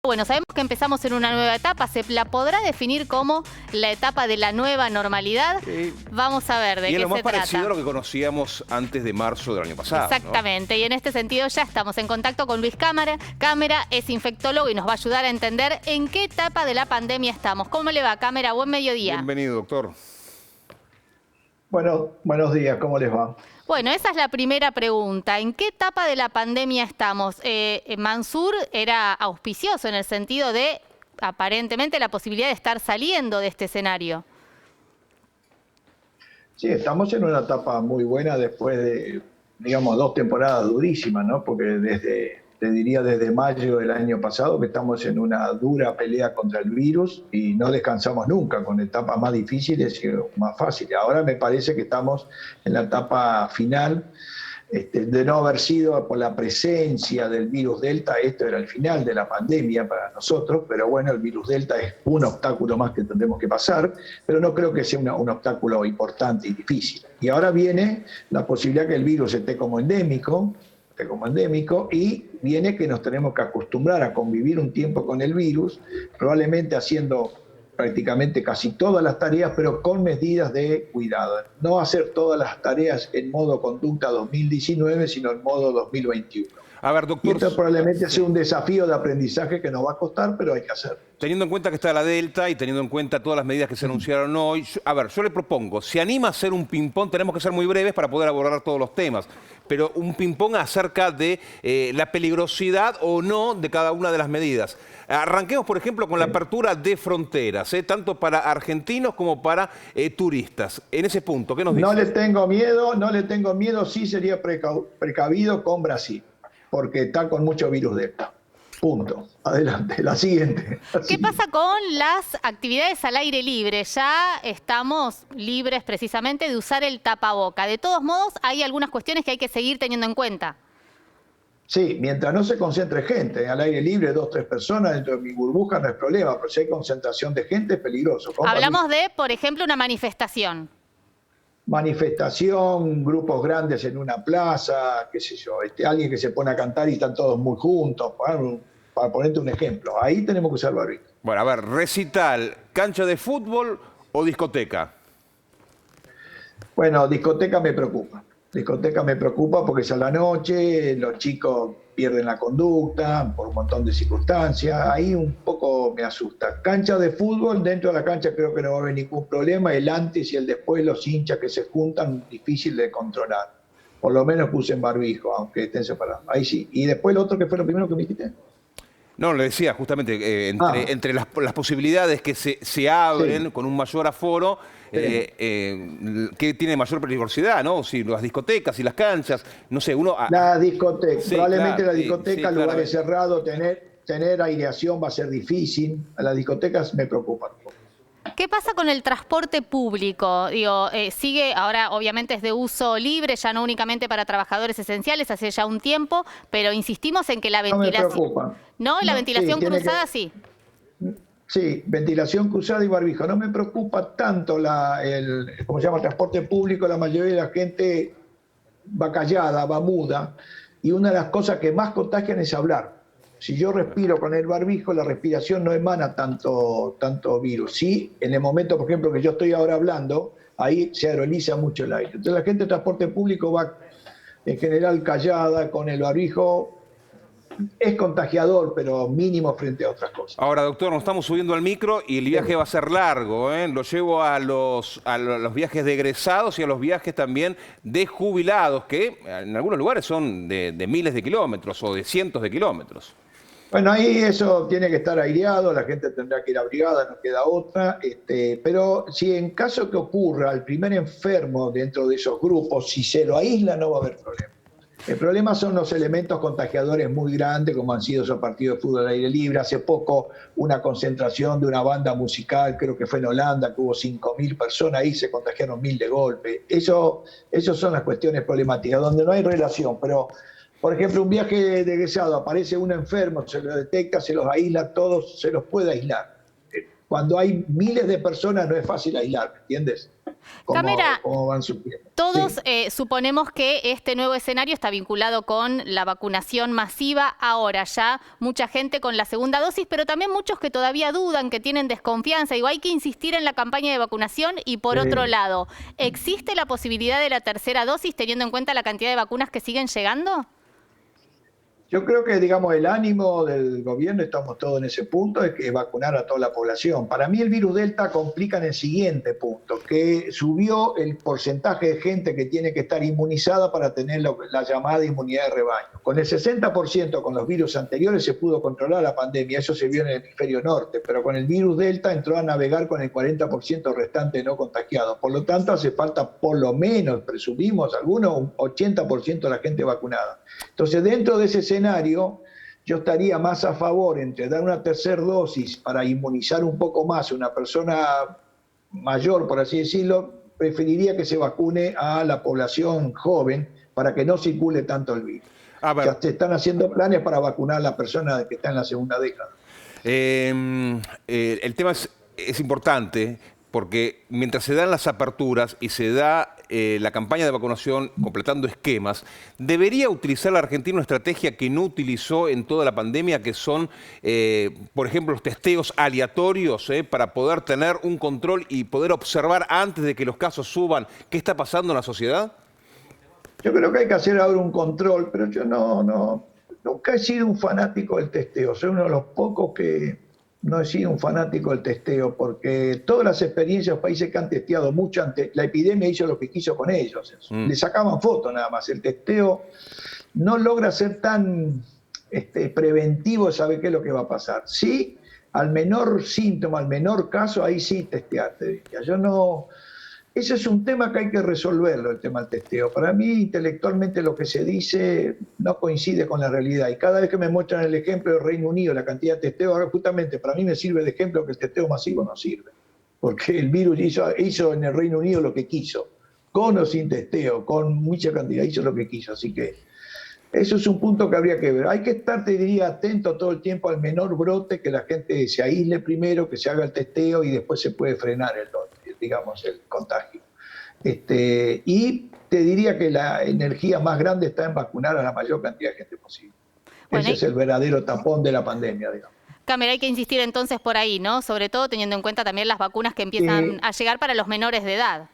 Bueno, sabemos que empezamos en una nueva etapa. ¿Se la podrá definir como la etapa de la nueva normalidad? Vamos a ver de qué se trata. Y es lo más parecido a lo que conocíamos antes de marzo del año pasado. Exactamente, ¿no? Y en este sentido ya estamos en contacto con Luis Cámara. Cámara es infectólogo y nos va a ayudar a entender en qué etapa de la pandemia estamos. ¿Cómo le va, Cámara? Buen mediodía. Bienvenido, doctor. Bueno, buenos días, ¿cómo les va? Bueno, esa es la primera pregunta. ¿En qué etapa de la pandemia estamos? Mansur era auspicioso en el sentido de, aparentemente, la posibilidad de estar saliendo de este escenario. Sí, estamos en una etapa muy buena después de, digamos, 2 temporadas durísimas, ¿no? Porque te diría desde mayo del año pasado que estamos en una dura pelea contra el virus y no descansamos nunca, con etapas más difíciles y más fáciles. Ahora me parece que estamos en la etapa final, de no haber sido por la presencia del virus Delta. Esto era el final de la pandemia para nosotros, pero bueno, el virus Delta es un obstáculo más que tendremos que pasar, pero no creo que sea un obstáculo importante y difícil. Y ahora viene la posibilidad que el virus esté como endémico, y viene que nos tenemos que acostumbrar a convivir un tiempo con el virus, probablemente haciendo prácticamente casi todas las tareas, pero con medidas de cuidado. No hacer todas las tareas en modo conducta 2019, sino en modo 2021. A ver, doctor. Y esto probablemente sea un desafío de aprendizaje que nos va a costar, pero hay que hacerlo. Teniendo en cuenta que está la Delta y teniendo en cuenta todas las medidas que se anunciaron hoy, a ver, yo le propongo, ¿se anima a hacer un ping-pong? Tenemos que ser muy breves para poder abordar todos los temas, pero un ping-pong acerca de la peligrosidad o no de cada una de las medidas. Arranquemos, por ejemplo, con la apertura de fronteras, tanto para argentinos como para turistas. En ese punto, ¿qué nos dice? No le tengo miedo, sí sería precavido con Brasil, porque está con mucho virus Delta. Punto. Adelante, la siguiente. ¿Qué pasa con las actividades al aire libre? Ya estamos libres precisamente de usar el tapaboca. De todos modos, hay algunas cuestiones que hay que seguir teniendo en cuenta. Sí, mientras no se concentre gente al aire libre, 2 o 3 personas dentro de mi burbuja no es problema, pero si hay concentración de gente es peligroso. Hablamos de, por ejemplo, una manifestación. Manifestación, grupos grandes en una plaza, qué sé yo, alguien que se pone a cantar y están todos muy juntos, para ponerte un ejemplo. Ahí tenemos que usar barbijo. Bueno, a ver, recital, cancha de fútbol o discoteca. Bueno, discoteca me preocupa. Discoteca me preocupa porque es a la noche, los chicos pierden la conducta por un montón de circunstancias. Ahí un poco me asusta. Cancha de fútbol, dentro de la cancha creo que no va a haber ningún problema. El antes y el después, los hinchas que se juntan, difícil de controlar. Por lo menos que usen barbijo, aunque estén separados. Ahí sí. Y después lo otro que fue lo primero que me dijiste. No, le decía justamente, entre las posibilidades que se abren, sí, con un mayor aforo, sí, que tiene mayor peligrosidad, ¿no? Si las discotecas y las canchas, no sé, uno... La discoteca, sí, probablemente claro, la discoteca, sí, lugares cerrados, tener aireación va a ser difícil. A las discotecas me preocupan un poco. ¿Qué pasa con el transporte público? Digo, sigue, ahora obviamente es de uso libre, ya no únicamente para trabajadores esenciales, hace ya un tiempo, pero insistimos en que la ventilación... No me preocupa. ¿No? La ventilación cruzada sí. Sí, ventilación cruzada y barbijo. No me preocupa tanto ¿cómo se llama? El transporte público. La mayoría de la gente va callada, va muda, y una de las cosas que más contagian es hablar. Si yo respiro con el barbijo, la respiración no emana tanto virus. Sí, en el momento, por ejemplo, que yo estoy ahora hablando, ahí se aeroliza mucho el aire. Entonces la gente de transporte público va en general callada, con el barbijo. Es contagiador, pero mínimo frente a otras cosas. Ahora, doctor, nos estamos subiendo al micro y el viaje va a ser largo, ¿eh? Lo llevo a los viajes de egresados y a los viajes también de jubilados, que en algunos lugares son de miles de kilómetros o de cientos de kilómetros. Bueno, ahí eso tiene que estar aireado, la gente tendrá que ir abrigada, no queda otra. Pero si en caso que ocurra el primer enfermo dentro de esos grupos, si se lo aísla no va a haber problema. El problema son los elementos contagiadores muy grandes, como han sido esos partidos de fútbol al aire libre. Hace poco una concentración de una banda musical, creo que fue en Holanda, que hubo 5.000 personas, ahí se contagiaron 1.000 de golpe. Esas son las cuestiones problemáticas, donde no hay relación. Pero, por ejemplo, un viaje de egresado, aparece un enfermo, se lo detecta, se los aísla, todos se los puede aislar. cuando hay miles de personas no es fácil aislar, ¿me entiendes? Cámara, Cómo van surgiendo. todos Sí. suponemos que este nuevo escenario está vinculado con la vacunación masiva. Ahora ya mucha gente con la segunda dosis, pero también muchos que todavía dudan, que tienen desconfianza. Digo, hay que insistir en la campaña de vacunación y por Sí. otro lado, ¿existe la posibilidad de la tercera dosis teniendo en cuenta la cantidad de vacunas que siguen llegando? Yo creo que, digamos, el ánimo del gobierno, estamos todos en ese punto, es que vacunar a toda la población. Para mí el virus Delta complica en el siguiente punto, que subió el porcentaje de gente que tiene que estar inmunizada para tener la llamada inmunidad de rebaño. Con el 60% con los virus anteriores se pudo controlar la pandemia, eso se vio en el hemisferio norte, pero con el virus Delta entró a navegar con el 40% restante no contagiado. Por lo tanto, hace falta por lo menos, presumimos algunos, un 80% de la gente vacunada. Entonces, dentro de ese escenario, yo estaría más a favor entre dar una tercera dosis para inmunizar un poco más a una persona mayor, por así decirlo, preferiría que se vacune a la población joven para que no circule tanto el virus. A ver. Ya se están haciendo planes para vacunar a la persona que está en la segunda década. El tema es importante porque mientras se dan las aperturas y se da la campaña de vacunación completando esquemas, debería utilizar la Argentina una estrategia que no utilizó en toda la pandemia, que son, por ejemplo, los testeos aleatorios, para poder tener un control y poder observar antes de que los casos suban qué está pasando en la sociedad. Yo creo que hay que hacer ahora un control, pero yo nunca he sido un fanático del testeo. Soy uno de los pocos que no he sido un fanático del testeo, porque todas las experiencias, los países que han testeado mucho antes, la epidemia hizo lo que quiso con ellos. Le sacaban fotos nada más. El testeo no logra ser tan preventivo de saber qué es lo que va a pasar. Sí, al menor síntoma, al menor caso, ahí sí testearte. Yo no... Ese es un tema que hay que resolverlo, el tema del testeo. Para mí, intelectualmente, lo que se dice no coincide con la realidad. Y cada vez que me muestran el ejemplo del Reino Unido, la cantidad de testeo, ahora justamente para mí me sirve de ejemplo que el testeo masivo no sirve. Porque el virus hizo en el Reino Unido lo que quiso, con o sin testeo, con mucha cantidad, hizo lo que quiso. Así que eso es un punto que habría que ver. Hay que estar, te diría, atento todo el tiempo al menor brote, que la gente se aísle primero, que se haga el testeo y después se puede frenar el contagio. Y te diría que la energía más grande está en vacunar a la mayor cantidad de gente posible. Bueno, ese es el verdadero tapón de la pandemia, digamos. Cámara, hay que insistir entonces por ahí, ¿no? Sobre todo teniendo en cuenta también las vacunas que empiezan a llegar para los menores de edad.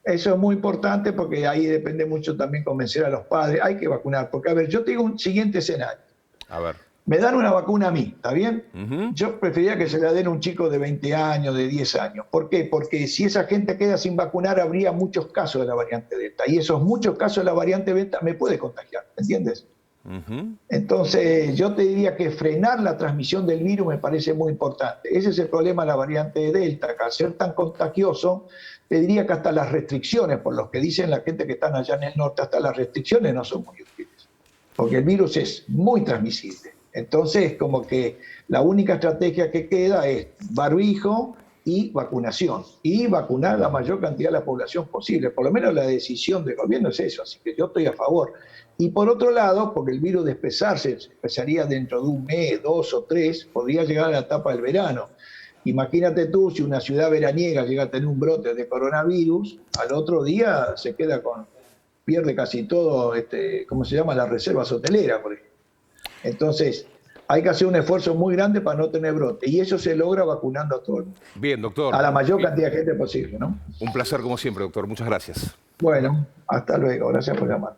Eso es muy importante porque ahí depende mucho también convencer a los padres. Hay que vacunar, porque a ver, yo tengo un siguiente escenario. A ver. Me dan una vacuna a mí, ¿está bien? Yo preferiría que se la den a un chico de 20 años, de 10 años. ¿Por qué? Porque si esa gente queda sin vacunar, habría muchos casos de la variante Delta. Y esos muchos casos de la variante Delta me puede contagiar, ¿entiendes? Entonces, yo te diría que frenar la transmisión del virus me parece muy importante. Ese es el problema de la variante Delta, que al ser tan contagioso, te diría que hasta las restricciones, por lo que dicen la gente que están allá en el norte, hasta las restricciones no son muy útiles. Porque el virus es muy transmisible. Entonces, como que la única estrategia que queda es barbijo y vacunación. Y vacunar la mayor cantidad de la población posible. Por lo menos la decisión del gobierno es eso, así que yo estoy a favor. Y por otro lado, porque el virus de empezaría dentro de un mes, 2 o 3, podría llegar a la etapa del verano. Imagínate tú, si una ciudad veraniega llega a tener un brote de coronavirus, al otro día se queda pierde casi todo, ¿cómo se llama? Las reservas hoteleras, por ejemplo. Entonces, hay que hacer un esfuerzo muy grande para no tener brote. Y eso se logra vacunando a todo el mundo. Bien, doctor. A la mayor cantidad de gente posible, ¿no? Un placer como siempre, doctor. Muchas gracias. Bueno, hasta luego. Gracias por llamar.